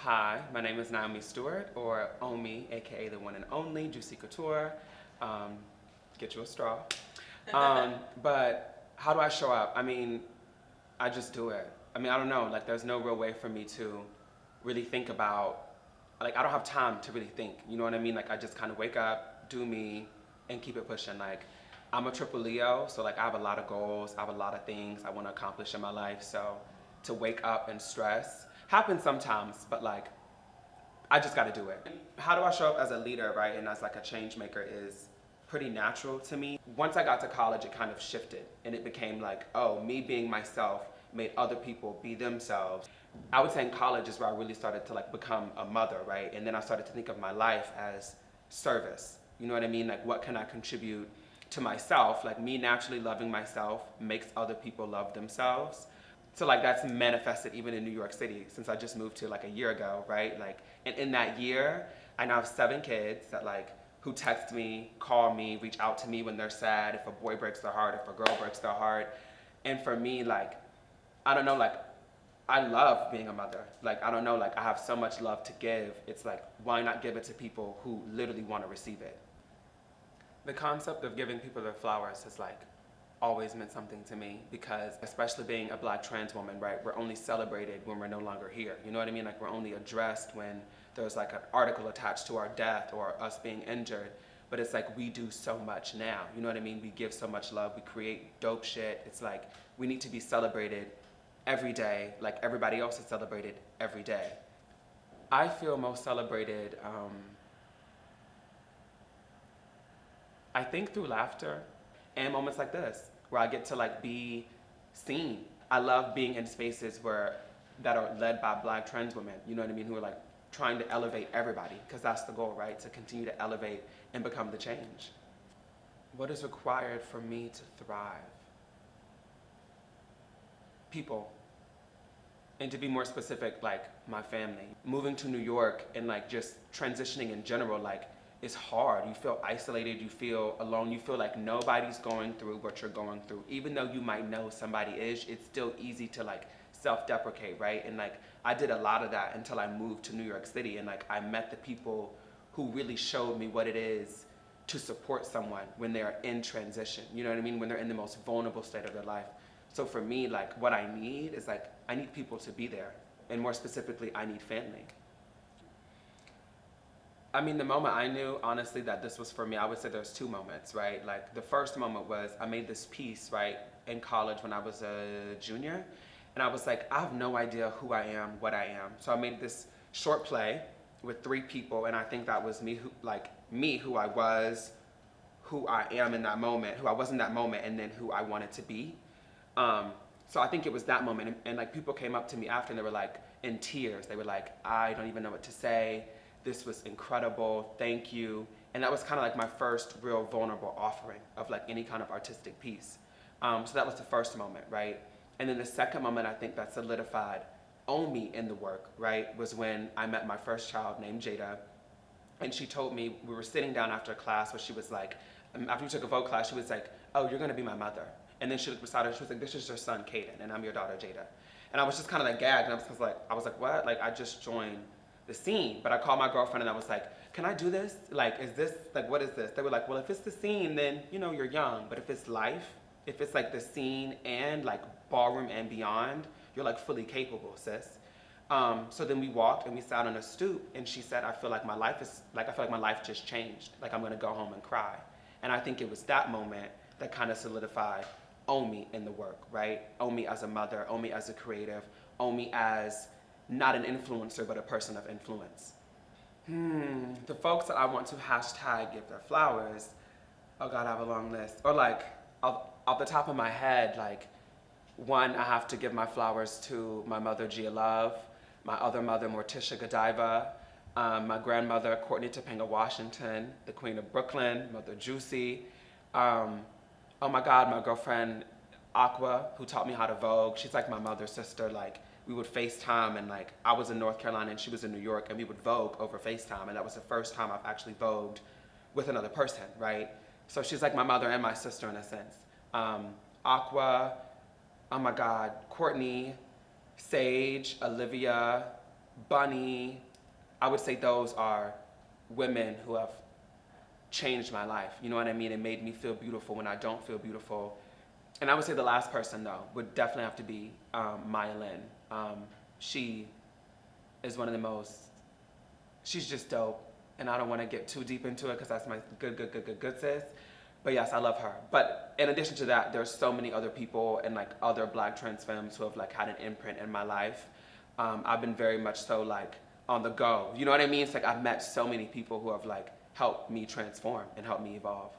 Hi, my name is Naomi Stewart, or Omi, aka the one and only Juicy Couture. Get you a straw. But how do I show up? I mean, I just do it. I mean, I don't know, like there's no real way for me to really think about, like I don't have time to really think, you know what I mean? Like I just kind of wake up, do me, and keep it pushing. Like I'm a triple Leo, so like I have a lot of goals, I have a lot of things I want to accomplish in my life, so to wake up and stress happens sometimes, but like I just got to do it. How do I show up as a leader, right, and as like a change maker is pretty natural to me. Once I got to college, it kind of shifted and it became like, oh, me being myself made other people be themselves. I would say in college is where I really started to like become a mother, right? And then I started to think of my life as service. You know what I mean? Like what can I contribute to myself? Like me naturally loving myself makes other people love themselves. So like that's manifested even in New York City since I just moved to like a year ago, right? Like, and in that year, I now have 7 kids that like, who text me, call me, reach out to me when they're sad, if a boy breaks their heart, if a girl breaks their heart. And for me, like, I don't know, like, I love being a mother. Like, I don't know, like, I have so much love to give. It's like, why not give it to people who literally want to receive it? The concept of giving people their flowers has like always meant something to me because especially being a Black trans woman, right, we're only celebrated when we're no longer here. You know what I mean? Like we're only addressed when there's like an article attached to our death or us being injured. But it's like we do so much now. You know what I mean? We give so much love. We create dope shit. It's like we need to be celebrated every day like everybody else is celebrated every day. I feel most celebrated, I think through laughter and moments like this where I get to like be seen. I love being in spaces that are led by Black trans women, you know what I mean, who are like trying to elevate everybody, because that's the goal, right? To continue to elevate and become the change. What is required for me to thrive? People. And to be more specific, like my family. Moving to New York and like just transitioning in general, like it's hard. You feel isolated, you feel alone, you feel like nobody's going through what you're going through. Even though you might know somebody is, it's still easy to like self-deprecate, right? And like I did a lot of that until I moved to New York City and like I met the people who really showed me what it is to support someone when they're in transition, you know what I mean? When they're in the most vulnerable state of their life. So for me, like what I need is like, I need people to be there. And more specifically, I need family. I mean, the moment I knew, honestly, that this was for me, I would say there's 2 moments, right? Like the first moment was I made this piece, right, in college when I was a junior. And I was like, I have no idea who I am, what I am. So I made this short play with 3 people. And I think that was me, who I was, who I am in that moment, who I was in that moment, and then who I wanted to be. So I think it was that moment. And like people came up to me after and they were like in tears. They were like, I don't even know what to say. This was incredible, thank you. And that was kind of like my first real vulnerable offering of like any kind of artistic piece. So that was the first moment, right? And then the second moment I think that solidified Omi in the work, right, was when I met my first child named Jada. And she told me, we were sitting down after class where she was like, after we took a Vogue class, she was like, oh, you're gonna be my mother. And then she looked beside her, she was like, this is your son, Caden, and I'm your daughter, Jada. And I was just kind of like gagged, and I was like, what? Like, I just joined the scene. But I called my girlfriend and I was like, can I do this? Like, is this, like, what is this? They were like, well, if it's the scene, then, you know, you're young. But if it's life, if it's like the scene and like ballroom and beyond, you're like fully capable, sis. So then we walked and we sat on a stoop and she said, I feel like my life just changed. Like I'm gonna go home and cry. And I think it was that moment that kind of solidified Omi in the work, right? Omi as a mother, Omi as a creative, Omi as not an influencer, but a person of influence. The folks that I want to hashtag give their flowers, oh God, I have a long list. Or like, off the top of my head, like, one, I have to give my flowers to my mother, Gia Love, my other mother, Morticia Godiva, my grandmother, Courtney Topanga Washington, the Queen of Brooklyn, Mother Juicy. Oh my God, my girlfriend, Aqua, who taught me how to Vogue. She's like my mother's sister. Like, we would FaceTime and like, I was in North Carolina and she was in New York and we would Vogue over FaceTime. And that was the first time I've actually Vogued with another person, right? So she's like my mother and my sister in a sense. Aqua, oh my God, Courtney, Sage, Olivia, Bunny. I would say those are women who have changed my life. You know what I mean? It made me feel beautiful when I don't feel beautiful. And I would say the last person, though, would definitely have to be Maya Lin. She is one of the most, she's just dope. And I don't want to get too deep into it because that's my good sis. But yes, I love her. But in addition to that, there's so many other people and like other Black trans femmes who have like had an imprint in my life. I've been very much so like on the go. You know what I mean? It's like I've met so many people who have like helped me transform and helped me evolve.